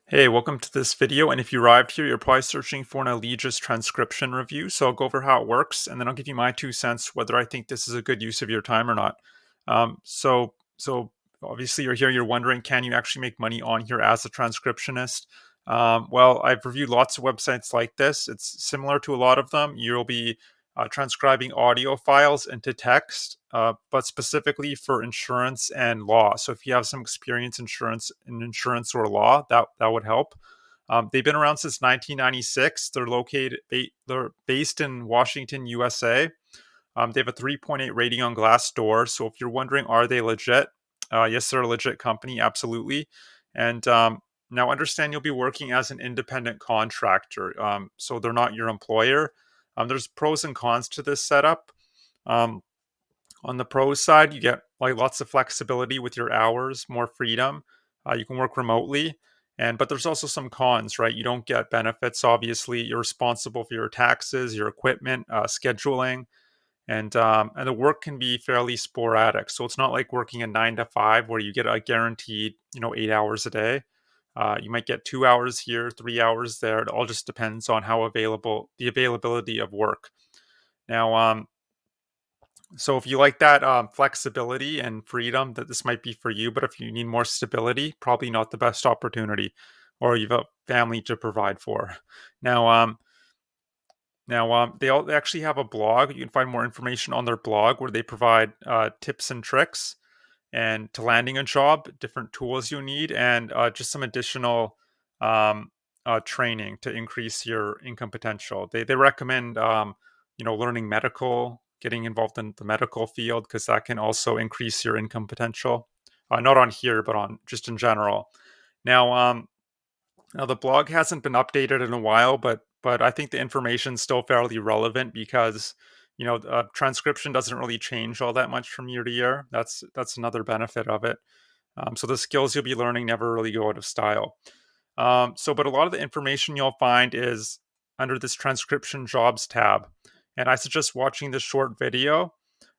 Hey, welcome to this video. And if you arrived here, you're probably searching for an Allegis transcription review. So I'll go over how it works, and then I'll give you my 2 cents whether I think this is a good use of your time or not. So obviously you're here, you're wondering, can you actually make money on here as a transcriptionist? Well, I've reviewed lots of websites like this. It's similar to a lot of them. You'll be transcribing audio files into text, but specifically for insurance and law. So if you have some experience in insurance or law, that would help. They've been around since 1996. They're based in Washington, USA. They have a 3.8 rating on Glassdoor. So if you're wondering, are they legit? Yes, they're a legit company, absolutely. And now understand you'll be working as an independent contractor. So they're not your employer. There's pros and cons to this setup. Um, on the pros side, you get like lots of flexibility with your hours, more freedom. You can work remotely, but there's also some cons, right? You don't get benefits. Obviously, you're responsible for your taxes, your equipment, scheduling, and the work can be fairly sporadic. So it's not like working a 9 to 5 where you get a guaranteed 8 hours a day. You might get 2 hours here, 3 hours there. It all just depends on how available the availability of work. Now, so if you like that flexibility and freedom, that this might be for you. But if you need more stability, probably not the best opportunity, or you have a family to provide for. Now, they actually have a blog. You can find more information on their blog where they provide tips and tricks and to landing a job, different tools you need, and just some additional training to increase your income potential. They recommend learning medical, getting involved in the medical field because that can also increase your income potential. Not on here, but on just in general. Now, now the blog hasn't been updated in a while, but I think the information's still fairly relevant because transcription doesn't really change all that much from year to year. That's another benefit of it. So the skills you'll be learning never really go out of style. But a lot of the information you'll find is under this transcription jobs tab, and I suggest watching this short video.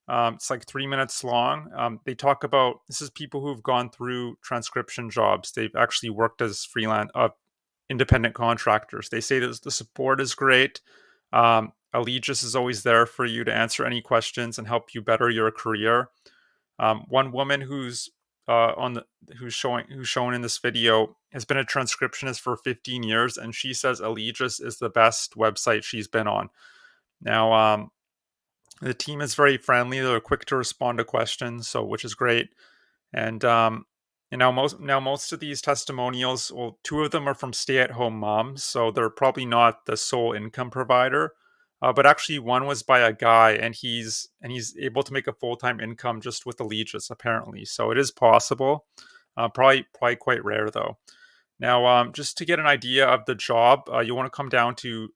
It's like 3 minutes long. They talk about this is people who've gone through transcription jobs. They've actually worked as freelance, independent contractors. They say that the support is great. Allegis is always there for you to answer any questions and help you better your career. One woman who's shown in this video has been a transcriptionist for 15 years, and she says Allegis is the best website she's been on. Now, the team is very friendly. They're quick to respond to questions, so which is great. And most of these testimonials, well, two of them are from stay-at-home moms, so they're probably not the sole income provider. But actually, one was by a guy, and he's able to make a full-time income just with Allegis, apparently. So it is possible. Probably quite rare though. Now, just to get an idea of the job, you want to come down to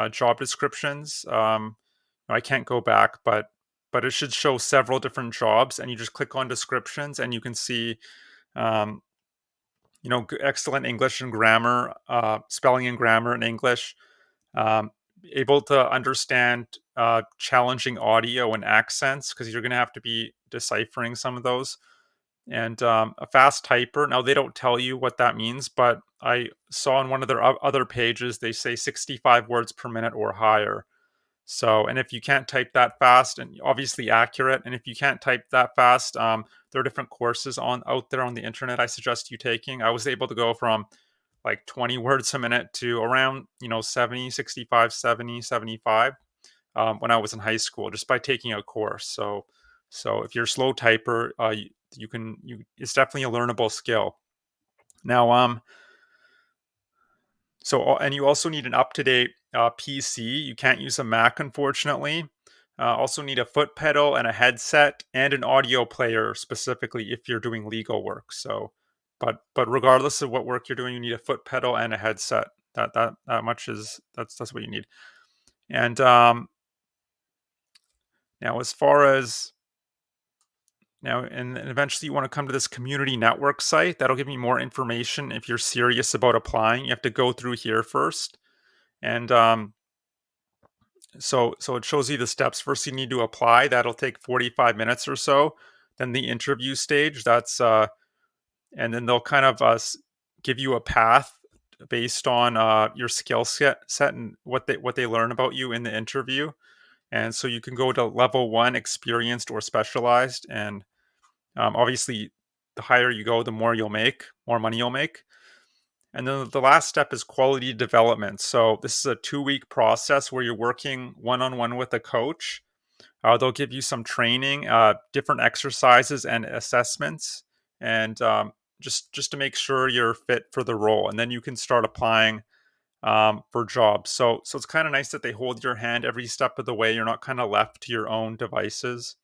job descriptions. I can't go back, but it should show several different jobs, and you just click on descriptions, and you can see, um, excellent English and grammar, spelling and grammar in English, um, able to understand challenging audio and accents because you're going to have to be deciphering some of those. And a fast typer. Now they don't tell you what that means, but I saw on one of their other pages they say 65 words per minute or higher. So, and if you can't type that fast, and obviously accurate, and if you can't type that fast, there are different courses out there on the internet I suggest you taking. I was able to go from like 20 words a minute to around 70, 65, 70, 75 when I was in high school just by taking a course. So if you're a slow typer, it's definitely a learnable skill. Now, and you also need an up-to-date PC. You can't use a Mac, unfortunately. Also need a foot pedal and a headset and an audio player specifically if you're doing legal work. So, but regardless of what work you're doing, you need a foot pedal and a headset. That much that's what you need. And now, as far as now, and eventually you want to come to this community network site. That'll give you more information if you're serious about applying. You have to go through here first. And so it shows you the steps. First, you need to apply. That'll take 45 minutes or so. Then the interview stage. And then they'll kind of give you a path based on your skill set and what they learn about you in the interview. And so you can go to level one, experienced or specialized. And obviously, the higher you go, the more money you'll make. And then the last step is quality development. So this is a 2-week process where you're working one on one with a coach. They'll give you some training, different exercises and assessments, and just to make sure you're fit for the role. And then you can start applying for jobs. So it's kind of nice that they hold your hand every step of the way. You're not kind of left to your own devices.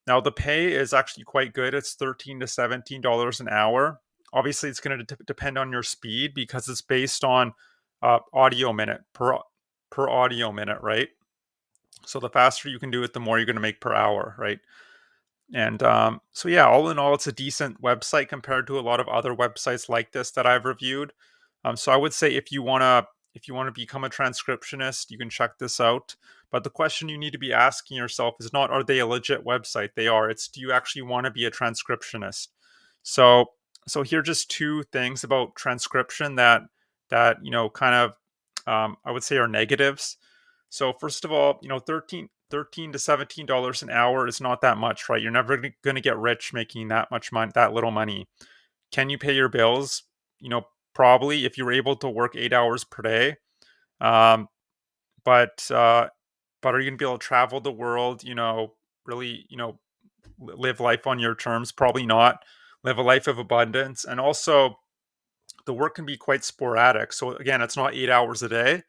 Now the pay is actually quite good. It's $13 to $17 an hour. Obviously, it's going to depend on your speed because it's based on audio minute per audio minute, right? So the faster you can do it, the more you're going to make per hour, right? And so yeah, all in all, it's a decent website compared to a lot of other websites like this that I've reviewed. So I would say if you want to become a transcriptionist, you can check this out. But the question you need to be asking yourself is not, are they a legit website? They are. It's, do you actually want to be a transcriptionist? So here are just two things about transcription that kind of I would say are negatives. So first of all, 13 to $17 an hour is not that much, right? You're never going to get rich making that much money, that little money. Can you pay your bills? Probably if you're able to work 8 hours per day. Um, but are you going to be able to travel the world? Really, live life on your terms? Probably not. Live a life of abundance, and also the work can be quite sporadic. So again, it's not 8 hours a day.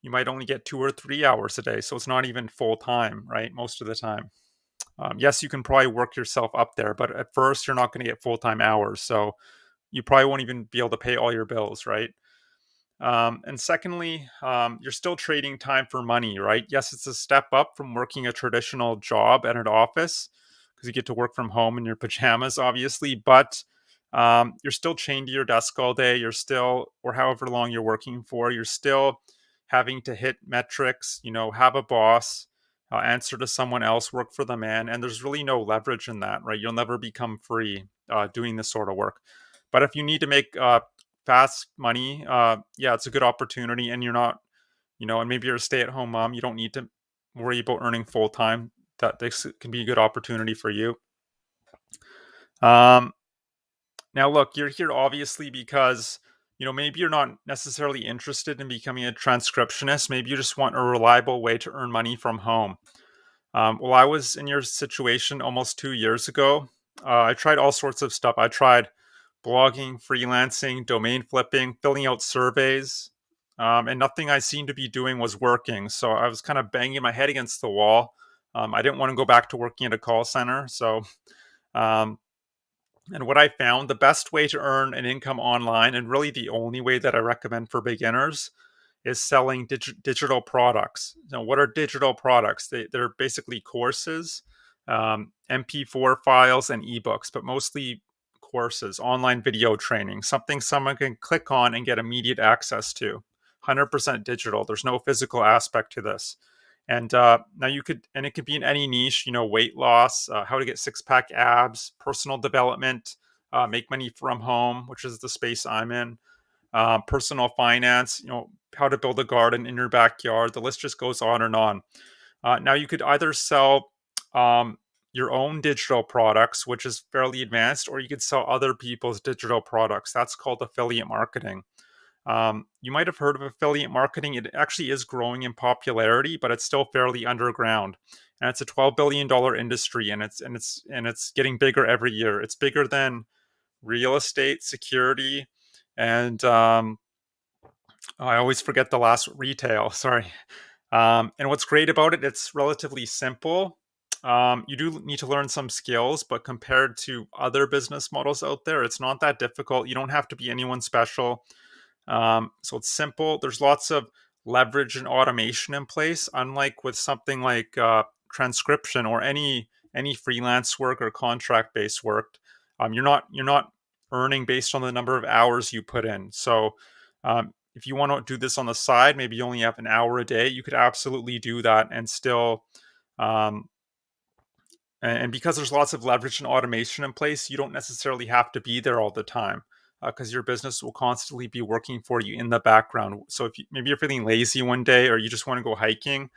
You might only get 2 or 3 hours a day, so it's not even full time, right? Most of the time. Yes, you can probably work yourself up there, but at first you're not going to get full time hours, so you probably won't even be able to pay all your bills, right? And secondly, you're still trading time for money, right? Yes, it's a step up from working a traditional job at an office because you get to work from home in your pajamas, obviously, but you're still chained to your desk all day. You're still, or however long you're working for, you're still having to hit metrics, have a boss, answer to someone else, work for the man. And there's really no leverage in that, right? You'll never become free doing this sort of work. But if you need to make fast money, yeah, it's a good opportunity. And you're not, and maybe you're a stay at home mom, you don't need to worry about earning full time. That this can be a good opportunity for you. Um, Now, look, you're here obviously because, maybe you're not necessarily interested in becoming a transcriptionist. Maybe you just want a reliable way to earn money from home. Well, I was in your situation almost 2 years ago. I tried all sorts of stuff. I tried blogging, freelancing, domain flipping, filling out surveys, and nothing I seemed to be doing was working. So I was kind of banging my head against the wall. I didn't want to go back to working at a call center. So, um, and what I found, the best way to earn an income online, and really the only way that I recommend for beginners, is selling digital products. Now, what are digital products? They're basically courses, MP4 files, and ebooks, but mostly courses, online video training, something someone can click on and get immediate access to. 100% digital. There's no physical aspect to this. And now it could be in any niche, weight loss, how to get six-pack abs, personal development, make money from home, which is the space I'm in, personal finance, how to build a garden in your backyard. The list just goes on and on. Now you could either sell your own digital products, which is fairly advanced, or you could sell other people's digital products. That's called affiliate marketing. You might have heard of affiliate marketing. It actually is growing in popularity, but it's still fairly underground. And it's a $12 billion industry, and it's getting bigger every year. It's bigger than real estate, security, and I always forget the last retail. Sorry. And what's great about it, it's relatively simple. You do need to learn some skills, but compared to other business models out there, it's not that difficult. You don't have to be anyone special. So it's simple. There's lots of leverage and automation in place, unlike with something like transcription or any freelance work or contract based work. You're not earning based on the number of hours you put in. So if you want to do this on the side, maybe you only have an hour a day, you could absolutely do that and still. Um, and because there's lots of leverage and automation in place, you don't necessarily have to be there all the time. because your business will constantly be working for you in the background. So if maybe you're feeling lazy one day or you just want to go hiking,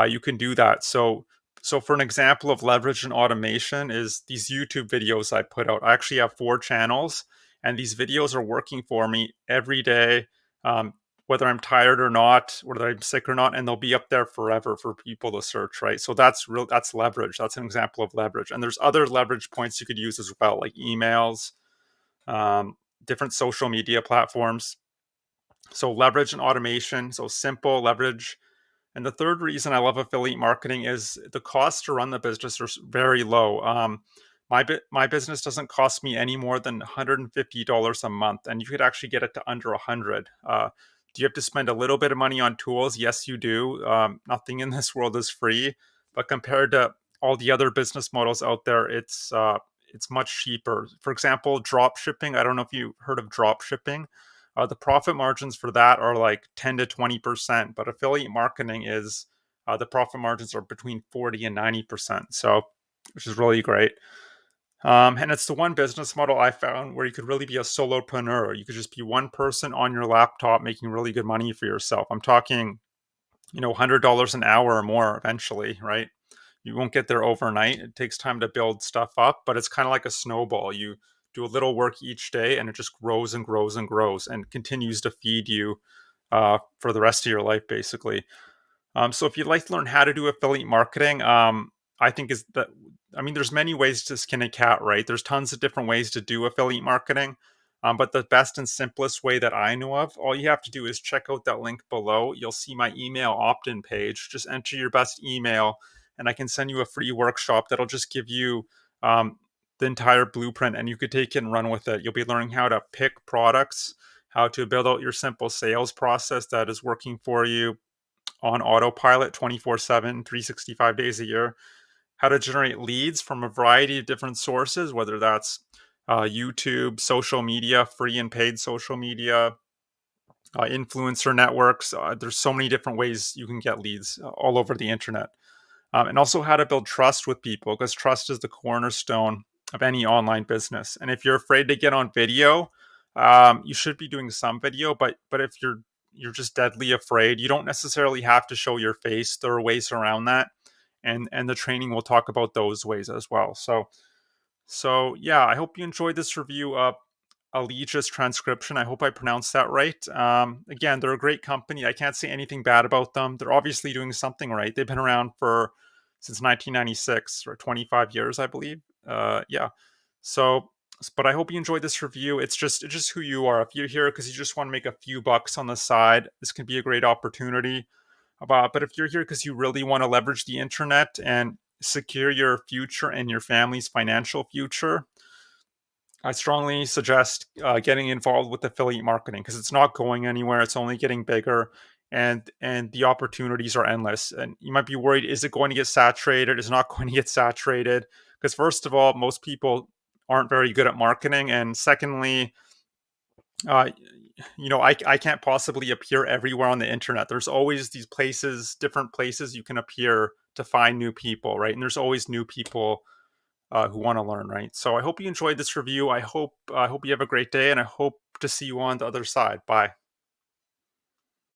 you can do that. So for an example of leverage and automation is these YouTube videos I put out. I actually have 4 channels, and these videos are working for me every day, whether I'm tired or not, whether I'm sick or not, and they'll be up there forever for people to search, right? So that's real. That's leverage. That's an example of leverage. And there's other leverage points you could use as well, like emails, um, different social media platforms. So leverage and automation. So simple leverage. And the third reason I love affiliate marketing is the cost to run the business are very low. My business doesn't cost me any more than $150 a month, and you could actually get it to under 100. Do you have to spend a little bit of money on tools? Yes, you do. Nothing in this world is free, but compared to all the other business models out there, it's much cheaper. For example, drop shipping. I don't know if you heard of drop shipping. The profit margins for that are like 10 to 20%, but affiliate marketing is the profit margins are between 40 and 90%. So, which is really great. And it's the one business model I found where you could really be a solopreneur. You could just be one person on your laptop making really good money for yourself. I'm talking, $100 an hour or more eventually, right? You won't get there overnight. It takes time to build stuff up, but it's kind of like a snowball. You do a little work each day and it just grows and grows and grows and continues to feed you for the rest of your life, basically. So if you'd like to learn how to do affiliate marketing, I think is that I mean, there's many ways to skin a cat, right? There's tons of different ways to do affiliate marketing. But the best and simplest way that I know of, all you have to do is check out that link below. You'll see my email opt-in page. Just enter your best email, and I can send you a free workshop that'll just give you the entire blueprint, and you could take it and run with it. You'll be learning how to pick products, how to build out your simple sales process that is working for you on autopilot 24/7, 365 days a year, how to generate leads from a variety of different sources, whether that's YouTube, social media, free and paid social media, influencer networks. There's so many different ways you can get leads all over the internet. And also how to build trust with people, because trust is the cornerstone of any online business. And if you're afraid to get on video, you should be doing some video. But if you're just deadly afraid, you don't necessarily have to show your face. There are ways around that, and the training will talk about those ways as well. So yeah, I hope you enjoyed this review of Allegis Transcription. I hope I pronounced that right. Again, they're a great company. I can't say anything bad about them. They're obviously doing something right. They've been around for since 1996 or 25 years, I believe. Yeah. So, but I hope you enjoyed this review. It's just who you are. If you're here because you just want to make a few bucks on the side, this can be a great opportunity. But if you're here because you really want to leverage the internet and secure your future and your family's financial future, I strongly suggest getting involved with affiliate marketing because it's not going anywhere. It's only getting bigger, and the opportunities are endless. And you might be worried: is it going to get saturated? Is it not going to get saturated? Because first of all, most people aren't very good at marketing, and secondly, uh, I can't possibly appear everywhere on the internet. There's always these places, different places you can appear to find new people, right? And there's always new people who want to learn, right? So I hope you enjoyed this review. I hope you have a great day, and I hope to see you on the other side. Bye.